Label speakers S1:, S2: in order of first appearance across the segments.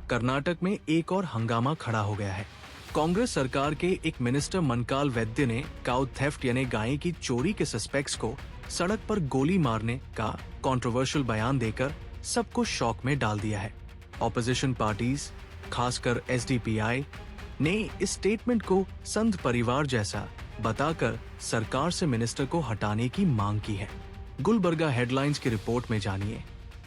S1: कर्नाटक में एक और हंगामा खड़ा हो गया है। कांग्रेस सरकार के एक मिनिस्टर मनकाल वैद्य ने काउ थेफ्ट यानी गाय की चोरी के सस्पेक्ट्स को सड़क पर गोली मारने का कंट्रोवर्शियल बयान देकर सबको शॉक में डाल दिया है। ऑपोजिशन पार्टीज, खासकर एसडीपीआई, ने इस स्टेटमेंट को संत परिवार जैसा बताकर सरकार से मिनिस्टर को हटाने की मांग की है। गुलबर्गा हेडलाइंस की रिपोर्ट में जानिए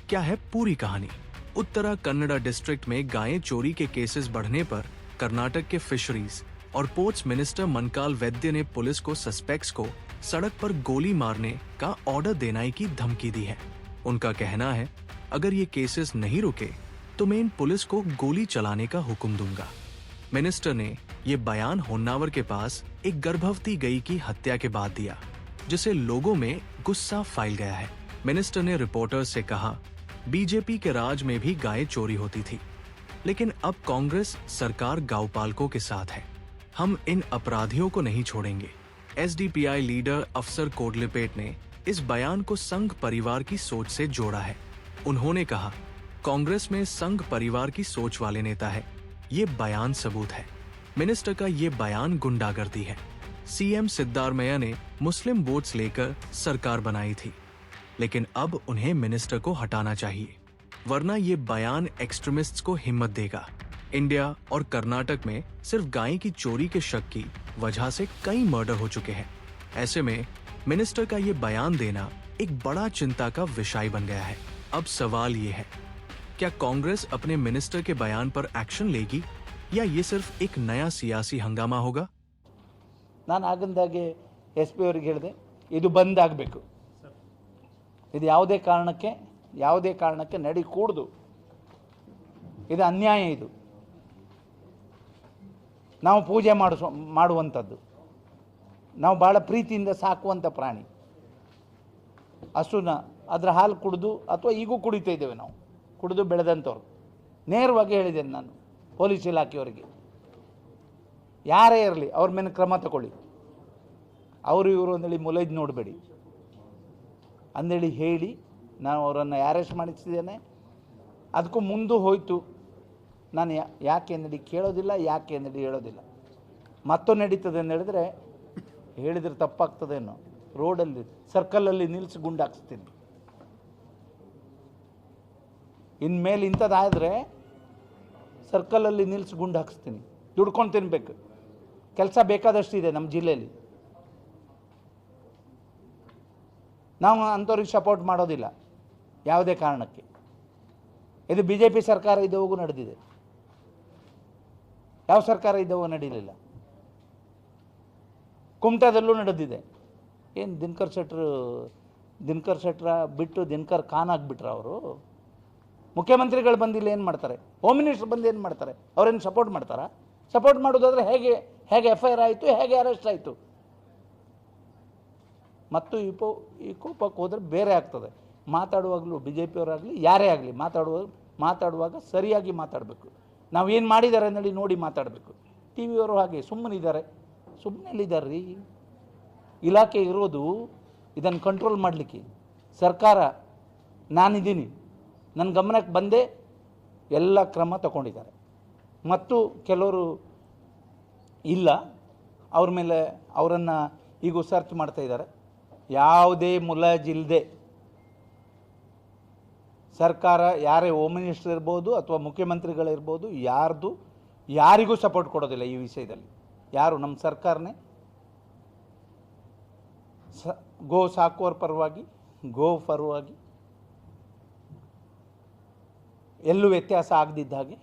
S1: क्या है पूरी कहानी। उत्तरा कन्नड़ा डिस्ट्रिक्ट में गायें चोरी के केसेस बढ़ने पर कर्नाटक के फिशरीज और पोर्ट्स मिनिस्टर मनकाल वैद्य ने पुलिस को सस्पेक्ट्स को सड़क पर गोली मारने का ऑर्डर देने की धमकी दी है। उनका कहना है, अगर ये केसेस नहीं रुके तो मैं इन पुलिस को गोली चलाने का हुक्म दूंगा। मिनिस्टर ने ये बयान होन्नावर के पास एक गर्भवती गाय की हत्या के बाद दिया, जिसे लोगों में गुस्सा फैल गया है। मिनिस्टर ने रिपोर्टर्स से कहा, बीजेपी के राज में भी गायें चोरी होती थी, लेकिन अब कांग्रेस सरकार गांवपालकों के साथ है। हम इन अपराधियों को नहीं छोड़ेंगे। एसडीपीआई लीडर अफसर कोडलिपेट ने इस बयान को संघ परिवार की सोच से जोड़ा है। उन्होंने कहा, कांग्रेस में संघ परिवार की सोच वाले नेता है। ये बयान सबूत है। मिनिस्टर का ये बयान गुंडागर्दी है। सीएम सिद्धारमैया ने मुस्लिम वोट्स लेकर सरकार बनाई थी, लेकिन अब उन्हें मिनिस्टर को हटाना चाहिए, वरना ये बयान एक्सट्रीमिस्ट्स को हिम्मत देगा। इंडिया और कर्नाटक में सिर्फ गाय की चोरी के शक की वजह से कई मर्डर हो चुके हैं। ऐसे में मिनिस्टर का ये बयान देना एक बड़ा चिंता का विषय बन गया है। अब सवाल ये है, क्या कांग्रेस अपने मिनिस्टर के बयान पर एक्शन लेगी या ये सिर्फ एक नया सियासी हंगामा होगा?
S2: ನಾನು ಆಗಂದಾಗೆ ಎಸ್ ಪಿ ಅವರಿಗೆ ಹೇಳಿದೆ, ಇದು ಬಂದ್ ಆಗಬೇಕು. ಇದು ಯಾವುದೇ ಕಾರಣಕ್ಕೆ ನಡಿಕೂಡದು. ಇದು ಅನ್ಯಾಯ. ಇದು ನಾವು ಪೂಜೆ ಮಾಡುವಂಥದ್ದು, ನಾವು ಭಾಳ ಪ್ರೀತಿಯಿಂದ ಸಾಕುವಂಥ ಪ್ರಾಣಿ. ಹಸುನ ಅದರ ಹಾಲು ಕುಡಿದು ಅಥವಾ ಈಗೂ ಕುಡಿತಾ ಇದ್ದೇವೆ, ನಾವು ಕುಡಿದು ಬೆಳೆದಂಥವ್ರು. ನೇರವಾಗಿ ಹೇಳಿದ್ದೇನೆ ನಾನು ಪೊಲೀಸ್ ಇಲಾಖೆಯವರಿಗೆ, ಯಾರೇ ಇರಲಿ ಅವ್ರ ಮೇಲೆ ಕ್ರಮ ತಗೊಳ್ಳಿ. ಅವರು ಇವರು ಅಂದೇಳಿ ಮುಲೈದು ನೋಡಬೇಡಿ ಅಂದೇಳಿ ಹೇಳಿ ನಾನು ಅವರನ್ನು ಅರೆಸ್ಟ್ ಮಾಡಿಸಿದ್ದೇನೆ. ಅದಕ್ಕೂ ಮುಂದೆ ಹೋಯಿತು. ನಾನು ಯಾಕೆ ಅಂದೇಳಿ ಕೇಳೋದಿಲ್ಲ, ಯಾಕೆ ಅಂದೇಳಿ ಹೇಳೋದಿಲ್ಲ. ಮತ್ತೂ ನಡೀತದೆ ಅಂತ ಹೇಳಿದ್ರೆ ಹೇಳಿದ್ರೆ ತಪ್ಪಾಗ್ತದೇನೋ. ರೋಡಲ್ಲಿ ಸರ್ಕಲಲ್ಲಿ ನಿಲ್ಲಿಸಿ ಗುಂಡು ಹಾಕ್ಸ್ತೀನಿ. ಇನ್ಮೇಲೆ ಇಂಥದ್ದಾದರೆ ಸರ್ಕಲಲ್ಲಿ ನಿಲ್ಲಿಸಿ ಗುಂಡು ಹಾಕ್ಸ್ತೀನಿ. ದುಡ್ಕೊಂಡು ತಿನ್ಬೇಕು. ಕೆಲಸ ಬೇಕಾದಷ್ಟಿದೆ ನಮ್ಮ ಜಿಲ್ಲೆಯಲ್ಲಿ. ನಾವು ಅಂಥವ್ರಿಗೆ ಸಪೋರ್ಟ್ ಮಾಡೋದಿಲ್ಲ ಯಾವುದೇ ಕಾರಣಕ್ಕೆ. ಇದು ಬಿ ಜೆ ಪಿ ಸರ್ಕಾರ ಇದ್ದವಾಗೂ ನಡೆದಿದೆ. ಯಾವ ಸರ್ಕಾರ ಇದ್ದವಾಗ ನಡೀಲಿಲ್ಲ. ಕುಮಟಾದಲ್ಲೂ ನಡೆದಿದೆ. ಏನು ದಿನಕರ್ ಶೆಟ್ಟರ ಬಿಟ್ಟು ದಿನಕರ್ ಖಾನ್ ಆಗಿಬಿಟ್ರ ಅವರು? ಮುಖ್ಯಮಂತ್ರಿಗಳು ಬಂದಿಲ್ಲ ಏನು ಮಾಡ್ತಾರೆ? ಹೋಮ್ ಮಿನಿಸ್ಟರ್ ಬಂದು ಏನು ಮಾಡ್ತಾರೆ? ಅವ್ರೇನು ಸಪೋರ್ಟ್ ಮಾಡ್ತಾರಾ? ಸಪೋರ್ಟ್ ಮಾಡೋದಾದರೆ ಹೇಗೆ FIR ಆಯಿತು, ಹೇಗೆ ಅರೆಸ್ಟ್ ಆಯಿತು? ಮತ್ತು ಈ ಕೋಪಕ್ಕೆ ಹೋದರೆ ಬೇರೆ ಆಗ್ತದೆ. ಮಾತಾಡುವಾಗಲೂ ಬಿ ಜೆ ಪಿಯವರಾಗಲಿ ಯಾರೇ ಆಗಲಿ ಮಾತಾಡುವಾಗ ಸರಿಯಾಗಿ ಮಾತಾಡಬೇಕು. ನಾವು ಏನು ಮಾಡಿದ್ದಾರೆ ಅನ್ನೋದು ನೋಡಿ ಮಾತಾಡಬೇಕು. ಟಿ ವಿಯವರು ಹಾಗೆ ಸುಮ್ಮನಿದ್ದಾರೆ. ಸುಮ್ಮನೆಲ್ಲಿದ್ದಾರೆ ರೀ? ಇಲಾಖೆ ಇರೋದು ಇದನ್ನು ಕಂಟ್ರೋಲ್ ಮಾಡಲಿಕ್ಕೆ. ಸರ್ಕಾರ ನಾನಿದ್ದೀನಿ, ನನ್ನ ಗಮನಕ್ಕೆ ಬಂದೇ ಎಲ್ಲ ಕ್ರಮ ತಗೊಂಡಿದ್ದಾರೆ. ಮತ್ತು ಕೆಲವರು ಇಲ್ಲ, ಅವ್ರ ಮೇಲೆ ಅವರನ್ನು ಈಗೂ ಸರ್ಚ್ ಮಾಡ್ತಾ ಇದ್ದಾರೆ. ಯಾವುದೇ ಮುಲಾಜಿಲ್ಲದೆ ಸರ್ಕಾರ, ಯಾರೇ ಹೋಮ್ ಮಿನಿಸ್ಟರ್ ಇರ್ಬೋದು ಅಥವಾ ಮುಖ್ಯಮಂತ್ರಿಗಳಿರ್ಬೋದು, ಯಾರಿಗೂ ಸಪೋರ್ಟ್ ಕೊಡೋದಿಲ್ಲ ಈ ವಿಷಯದಲ್ಲಿ. ಯಾರು ನಮ್ಮ ಸರ್ಕಾರನೇ ಗೋ ಸಾಕುವರ ಪರವಾಗಿ, ಗೋ ಪರವಾಗಿ, ಎಲ್ಲೂ ವ್ಯತ್ಯಾಸ ಆಗದಿದ್ದ ಹಾಗೆ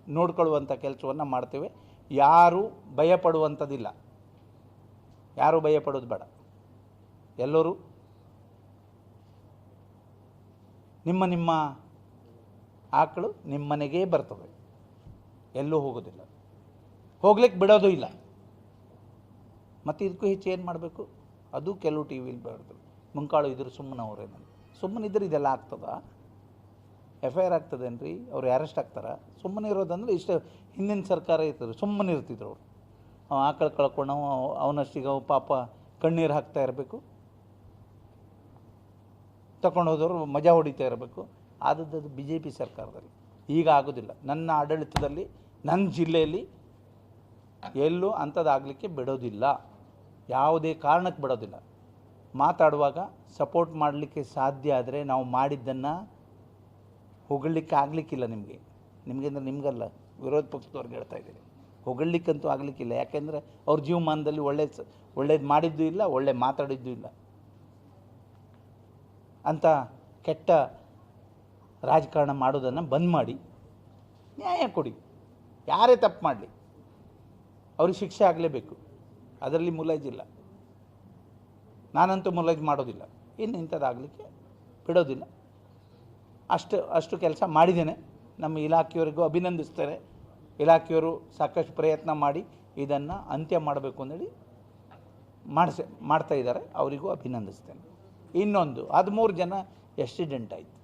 S2: ನೋಡ್ಕೊಳ್ಳುವಂಥ ಕೆಲಸವನ್ನು ಮಾಡ್ತೇವೆ. ಯಾರೂ ಭಯಪಡುವಂಥದ್ದಿಲ್ಲ. ಯಾರೂ ಭಯಪಡೋದು ಬೇಡ. ಎಲ್ಲರೂ ನಿಮ್ಮ ಆಕಳು ನಿಮ್ಮ ಮನೆಗೇ ಬರ್ತವೆ, ಎಲ್ಲೂ ಹೋಗೋದಿಲ್ಲ, ಹೋಗ್ಲಿಕ್ಕೆ ಬಿಡೋದು ಇಲ್ಲ. ಮತ್ತು ಇದಕ್ಕೂ ಹೆಚ್ಚು ಏನು ಮಾಡಬೇಕು? ಅದು ಕೆಲವು ಟಿ ವಿಲಿ ಬರ್ತದೆ. ಮುಂಕಾಳು ಇದ್ರು ಸುಮ್ಮನವ್ರೇನು? ಸುಮ್ಮನಿದ್ರೆ ಇದೆಲ್ಲ ಆಗ್ತದ? FIR ಆಗ್ತದೇನ್ರಿ? ಅವ್ರು ಅರೆಸ್ಟ್ ಆಗ್ತಾರ? ಸುಮ್ಮನೆ ಇರೋದಂದ್ರೆ ಇಷ್ಟು ಹಿಂದಿನ ಸರ್ಕಾರ ಇರ್ತದೆ, ಸುಮ್ಮನೆ ಇರ್ತಿದ್ರು ಅವರು. ಆಕಳು ಕಳ್ಕೊಂಡು ಅವನಷ್ಟಿಗೆ ಅವು ಪಾಪ ಕಣ್ಣೀರು ಹಾಕ್ತಾ ಇರಬೇಕು, ತಗೊಂಡು ಹೋದವರು ಮಜಾ ಹೊಡಿತಾ ಇರಬೇಕು. ಆದದ್ದು BJP ಸರ್ಕಾರದಲ್ಲಿ. ಈಗ ಆಗೋದಿಲ್ಲ. ನನ್ನ ಆಡಳಿತದಲ್ಲಿ ನನ್ನ ಜಿಲ್ಲೆಯಲ್ಲಿ ಎಲ್ಲೂ ಅಂಥದ್ದಾಗಲಿಕ್ಕೆ ಬಿಡೋದಿಲ್ಲ, ಯಾವುದೇ ಕಾರಣಕ್ಕೆ ಬಿಡೋದಿಲ್ಲ. ಮಾತಾಡುವಾಗ ಸಪೋರ್ಟ್ ಮಾಡಲಿಕ್ಕೆ ಸಾಧ್ಯ ಆದರೆ ನಾವು ಮಾಡಿದ್ದನ್ನು ಹೊಗಳಲಿಕ್ಕೆ ಆಗಲಿಕ್ಕಿಲ್ಲ. ನಿಮಗೆ ಅಂದರೆ ನಿಮಗಲ್ಲ, ವಿರೋಧ ಪಕ್ಷದವ್ರಿಗೆ ಹೇಳ್ತಾ ಇದ್ದೀನಿ. ಹೊಗಳಲಿಕ್ಕಂತೂ ಆಗಲಿಕ್ಕಿಲ್ಲ. ಯಾಕೆಂದರೆ ಅವ್ರ ಜೀವಮಾನದಲ್ಲಿ ಒಳ್ಳೇದು ಮಾಡಿದ್ದೂ ಇಲ್ಲ, ಒಳ್ಳೆ ಮಾತಾಡಿದ್ದೂ ಇಲ್ಲ. ಅಂಥ ಕೆಟ್ಟ ರಾಜಕಾರಣ ಮಾಡೋದನ್ನು ಬಂದ್ ಮಾಡಿ ನ್ಯಾಯ ಕೊಡಿ. ಯಾರೇ ತಪ್ಪು ಮಾಡಲಿ ಅವ್ರಿಗೆ ಶಿಕ್ಷೆ ಆಗಲೇಬೇಕು, ಅದರಲ್ಲಿ ಮುಲಾಜಿಲ್ಲ. ನಾನಂತೂ ಮುಲಾಜು ಮಾಡೋದಿಲ್ಲ, ಇನ್ನು ಇಂಥದ್ದಾಗಲಿಕ್ಕೆ ಬಿಡೋದಿಲ್ಲ. ಅಷ್ಟು ಕೆಲಸ ಮಾಡಿದ್ದೇನೆ. ನಮ್ಮ ಇಲಾಖೆಯವರಿಗೂ ಅಭಿನಂದಿಸ್ತೇನೆ. ಇಲಾಖೆಯವರು ಸಾಕಷ್ಟು ಪ್ರಯತ್ನ ಮಾಡಿ ಇದನ್ನು ಅಂತ್ಯ ಮಾಡಬೇಕು ಅಂತೇಳಿ ಮಾಡ್ತಾ ಇದ್ದಾರೆ, ಅವರಿಗೂ ಅಭಿನಂದಿಸ್ತೇನೆ. ಇನ್ನೊಂದು 13 ಜನ ಆಕ್ಸಿಡೆಂಟ್ ಆಯಿತು.